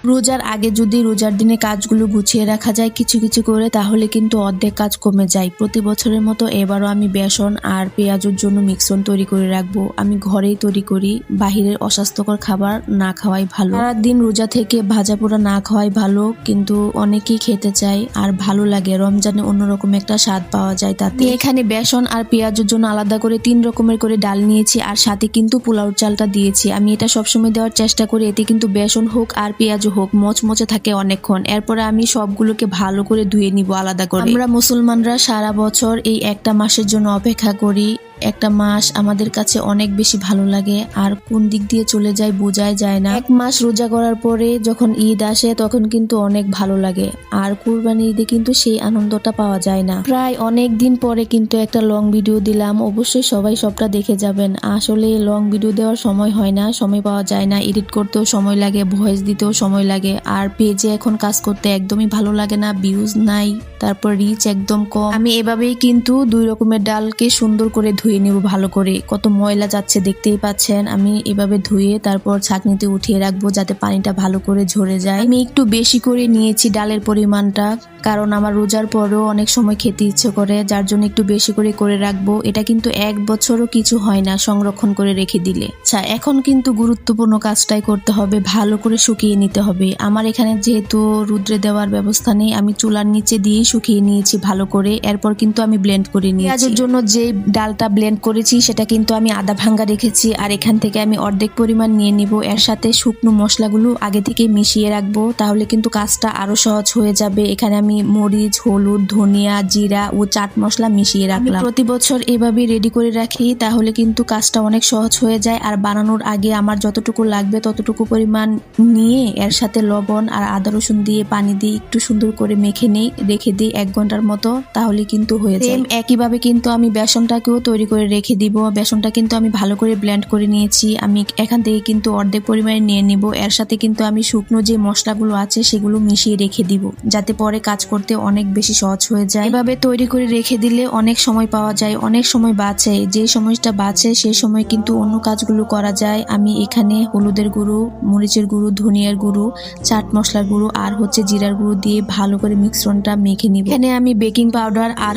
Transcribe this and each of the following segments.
রোজার আগে যদি রোজার দিনে কাজগুলো গুছিয়ে রাখা যায় কিছু কিছু করে, তাহলে কিন্তু অর্ধেক কাজ কমে যায়। প্রতি বছরের মতো এবারও আমি বেসন আর পেঁয়াজের জন্য মিশ্রণ তৈরি করে রাখবো। আমি ঘরেই তৈরি করি, বাহিরের অস্বাস্থ্যকর খাবার না খাওয়াই ভালো। সারাদিন রোজা থেকে ভাজা পোড়া না খাওয়াই ভালো, কিন্তু অনেকেই খেতে চায় আর ভালো লাগে। রমজানে অন্যরকম একটা স্বাদ পাওয়া যায় তাতে। এখানে বেসন আর পেঁয়াজের জন্য আলাদা করে 3 রকমের করে ডাল নিয়েছি, আর সাথে কিন্তু পোলাও চালটা দিয়েছি। আমি এটা সবসময় দেওয়ার চেষ্টা করি, এতে কিন্তু বেসন হোক আর পেঁয়াজ হোক মচমচে থাকে অনেকক্ষণ। এরপরে আমি সবগুলোকে ভালো করে ধুয়ে নিব আলাদা করে। আমরা মুসলমানরা সারা বছর এই একটা মাসের জন্য অপেক্ষা করি। একটা মাস আমাদের কাছে অনেক বেশি ভালো লাগে, আর কোন দিক দিয়ে চলে যায় বোঝাই যায় না। 1 মাস রোজা করার পরে যখন ঈদ আসে তখন কিন্তু অনেক ভালো লাগে, আর কুরবানি ঈদে কিন্তু সেই আনন্দটা পাওয়া যায় না। প্রায় অনেক দিন পরে কিন্তু একটা লং ভিডিও দিলাম, অবশ্যই সবাই সবটা দেখে যাবেন। আসলে লং ভিডিও দেওয়ার সময় হয় না, সময় পাওয়া যায় না, এডিট করতেও সময় লাগে, ভয়েস দিতেও সময় লাগে, আর পেজে এখন কাজ করতে একদমই ভালো লাগে না, ভিউজ নাই, তারপর রিচ একদম কম। আমি এভাবেই কিন্তু 2 রকমের ডালকে সুন্দর করে ধুয়ে নেব ভালো করে। কত ময়লা যাচ্ছে দেখতেই পাচ্ছেন। আমি এভাবে ধুয়ে তারপর ছাঁকনিতে উঠিয়ে রাখবো যাতে পানিটা ভালো করে ঝরে যায়। আমি একটু বেশি করে নিয়েছি ডালের পরিমাণটা, কারণ আমার রোজার পরেও অনেক সময় খেতে ইচ্ছে করে, যার জন্য একটু বেশি করে রাখবো। এটা কিন্তু 1 বছরও কিছু হয় না সংরক্ষণ করে রেখে দিলে। আচ্ছা, এখন কিন্তু গুরুত্বপূর্ণ কাজটাই করতে হবে, ভালো করে শুকিয়ে নিতে হবে। আমার এখানে যেহেতু রুদ্রে দেওয়ার ব্যবস্থা নেই, আমি চুলার নিচে দিয়ে শুকিয়ে নিয়েছি ভালো করে। এরপর কিন্তু আমি ব্লেন্ড করে নিয়েছি। পেঁয়াজের জন্য যে ডালটা ব্লেন্ড করেছি সেটা কিন্তু আমি আধা ভাঙ্গা রেখেছি, আর এখান থেকে আমি অর্ধেক পরিমাণ নিয়ে নিব। এর সাথে শুকনো মশলাগুলো আগে থেকে মিশিয়ে রাখবো, তাহলে কিন্তু কাজটা আরো সহজ হয়ে যাবে। এখানে আমি মরিচ, হলুদ, ধনিয়া, জিরা ও চাট মশলা মিশিয়ে রাখলাম। প্রতি বছর এভাবে রেডি করে রাখি, তাহলে কিন্তু কাজটা অনেক সহজ হয়ে যায়। আর বানানোর আগে আমার যতটুকু লাগবে ততটুকু পরিমাণ নিয়ে এর সাথে লবণ আর আদা রসুন দিয়ে পানি দিয়ে একটু সুন্দর করে মেখে নেই, রেখে দিই 1 ঘন্টার মতো, তাহলে কিন্তু হয়ে যায়। একইভাবে কিন্তু আমি বেসনটাকেও তৈরি করে রেখে দিব। বেসনটা কিন্তু আমি ভালো করে ব্লেন্ড করে নিয়েছি। আমি এখান থেকে কিন্তু অর্ধেক পরিমাণে নিয়ে নিব। এর সাথে কিন্তু আমি শুকনো যে মশলাগুলো আছে সেগুলো মিশিয়ে রেখে দিব, যাতে পরে কাজ করতে অনেক বেশি সহজ হয়ে যায়। এভাবে তৈরি করে রেখে দিলে অনেক সময় পাওয়া যায়, অনেক সময় বাঁচে। যে সময়টা বাঁচে সেই সময় কিন্তু অন্য কাজগুলো করা যায়। আমি এখানে হলুদের গুঁড়ো, মরিচের গুঁড়ো, ধনিয়ার গুঁড়ো, চাট মশলার গুঁড়ো আর জিরার গুঁড়ো দিয়ে ভালো করে মিশ্রণটা মেখে নিব। এখানে আমি বেকিং পাউডার আর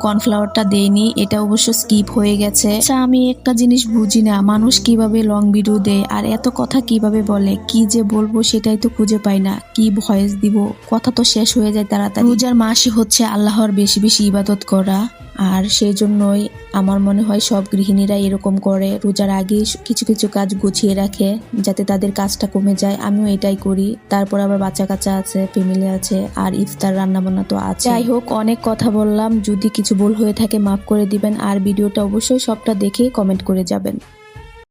কর্নফ্লাওয়ারটা দেইনি, এটা অবশ্য স্কিপ হয়ে গেছে। আচ্ছা, আমি একটা জিনিস বুঝি না, মানুষ কিভাবে লং ভিডিও দেয় আর এত কথা কিভাবে বলে। কি যে বলবো সেটাই তো খুঁজে পাই না, কি ভয়েস দিব, কথা তো শেষ হয়ে যায় তাড়াতাড়ি। রোজার মাসই হচ্ছে আল্লাহর বেশি বেশি ইবাদত করা, আর সেই জন্যই আমার মনে হয় সব গৃহিণীরা এরকম করে, রোজার আগে কিছু কিছু কাজ গুছিয়ে রাখে যাতে তাদের কাজটা কমে যায়। আমিও এটাই করি। তারপর আবার বাচ্চা কাচ্চা আছে, ফ্যামিলি আছে, আর ইফতার রান্না বান্না তো আছে। যাই হোক, অনেক কথা বললাম, যদি কিছু ভুল হয়ে থাকে মাফ করে দিবেন, আর ভিডিওটা অবশ্যই সবটা দেখে কমেন্ট করে যাবেন।